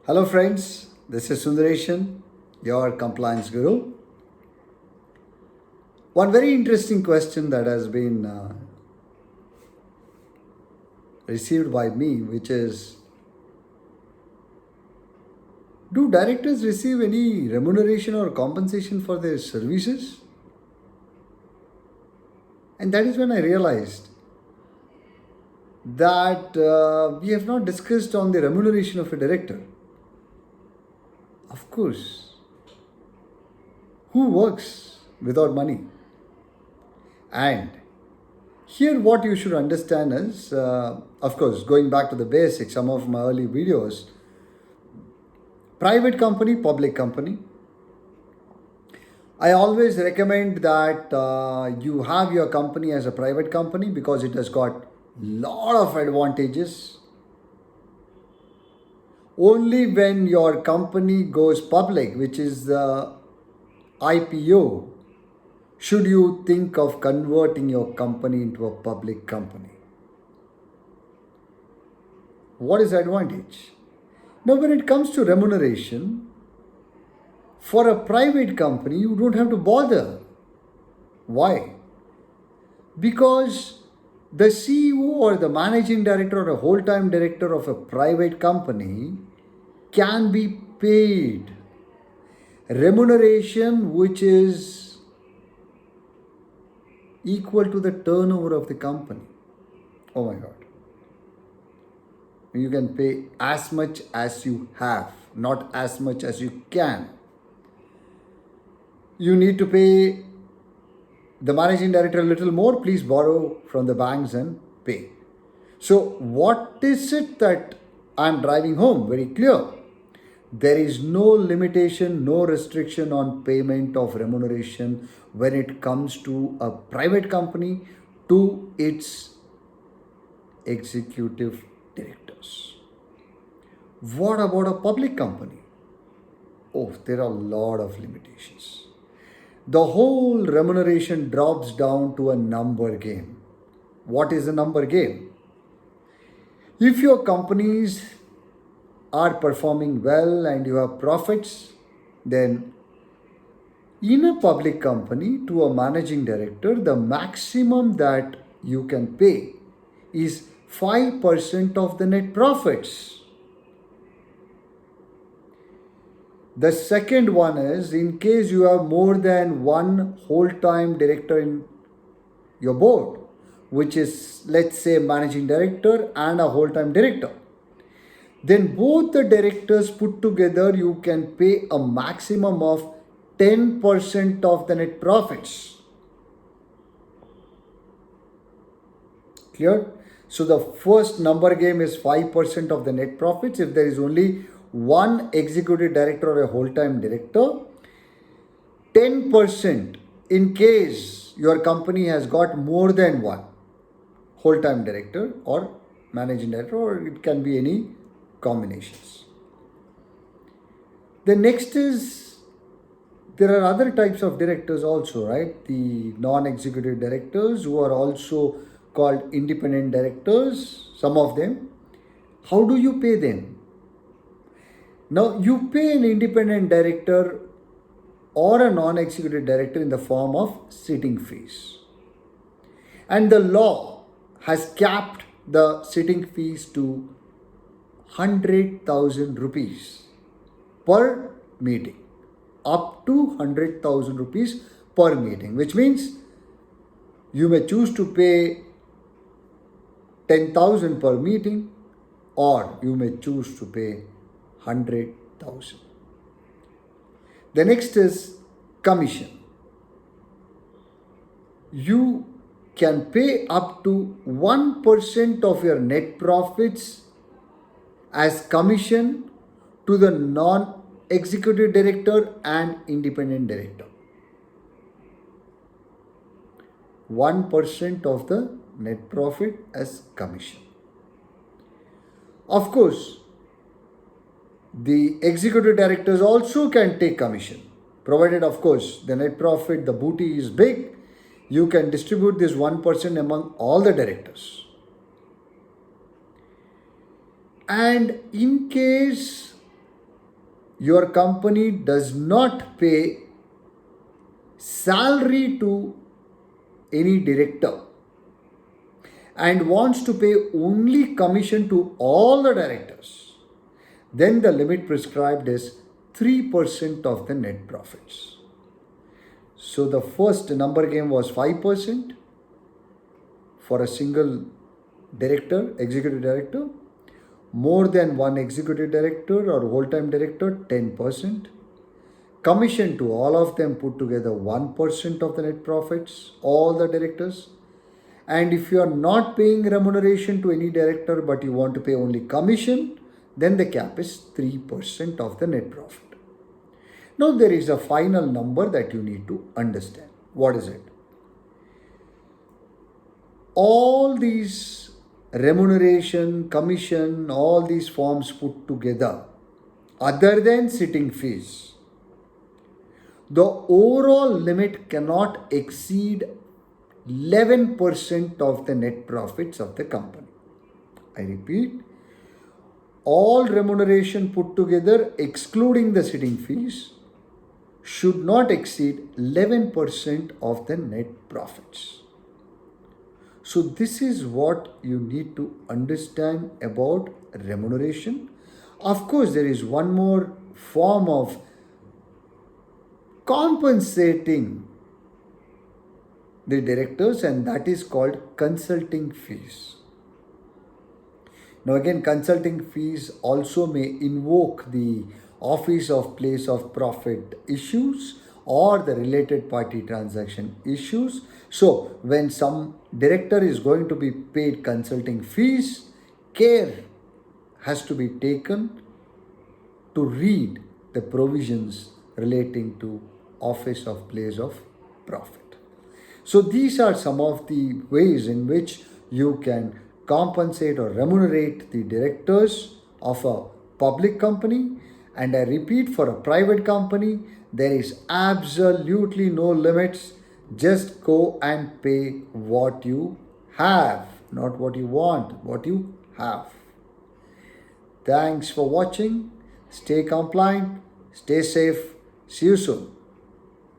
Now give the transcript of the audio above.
Hello, friends. This is Sundareshan, your compliance guru. One very interesting question that has been received by me, which is, do directors receive any remuneration or compensation for their services? And that is when I realized that we have not discussed on the remuneration of a director. Of course, who works without money? And here, what you should understand is, of course, going back to the basics, some of my early videos, private company, public company. I always recommend that you have your company as a private company because it has got lot of advantages. Only when your company goes public, which is the IPO, should you think of converting your company into a public company. What is the advantage? Now, when it comes to remuneration, for a private company, you don't have to bother. Why? Because the CEO or the managing director or a whole time director of a private company can be paid remuneration which is equal to the turnover of the company. Oh my God. You can pay as much as you have, not as much as you can. You need to pay the managing director a little more, please borrow from the banks and pay. So, what is it that I'm driving home? Very clear. There is no limitation, no restriction on payment of remuneration when it comes to a private company to its executive directors. What about a public company? Oh, there are a lot of limitations. The whole remuneration drops down to a number game. What is a number game? If your companies are performing well and you have profits, then in a public company to a managing director, the maximum that you can pay is 5% of the net profits. The second one is in case you have more than one whole time director in your board, which is, let's say, managing director and a whole time director, then both the directors put together you can pay a maximum of 10% of the net profits. Clear? So the first number game is 5% of the net profits. If there is only one executive director or a whole-time director, 10% in case your company has got more than one whole-time director or managing director, or it can be any combinations. The next is there are other types of directors also, right? The non-executive directors who are also called independent directors, some of them. How do you pay them? Now, you pay an independent director or a non-executive director in the form of sitting fees. And the law has capped the sitting fees to 100,000 rupees per meeting, up to 100,000 rupees per meeting, which means you may choose to pay 10,000 per meeting or you may choose to pay 100,000. The next is commission. You can pay up to 1% of your net profits as commission to the non-executive director and independent director. 1% of the net profit as commission. Of course, the executive directors also can take commission, provided, of course, the net profit, the booty is big. You can distribute this 1% among all the directors. And in case your company does not pay salary to any director and wants to pay only commission to all the directors, then the limit prescribed is 3% of the net profits. So the first number game was 5% for a single director, executive director. More than one executive director or whole-time director, 10%. Commission to all of them put together 1% of the net profits, all the directors. And if you are not paying remuneration to any director but you want to pay only commission, then the cap is 3% of the net profit. Now there is a final number that you need to understand. What is it? All these remuneration, commission, all these forms put together, other than sitting fees, the overall limit cannot exceed 11% of the net profits of the company. I repeat, all remuneration put together, excluding the sitting fees, should not exceed 11% of the net profits. So this is what you need to understand about remuneration. Of course, there is one more form of compensating the directors, and that is called consulting fees. Now again, consulting fees also may invoke the office of place of profit issues or the related party transaction issues. So when some director is going to be paid consulting fees, care has to be taken to read the provisions relating to office of place of profit. So these are some of the ways in which you can compensate or remunerate the directors of a public company. And I repeat, for a private company, there is absolutely no limits. Just go and pay what you have, not what you want, what you have. Thanks for watching. Stay compliant, stay safe. See you soon.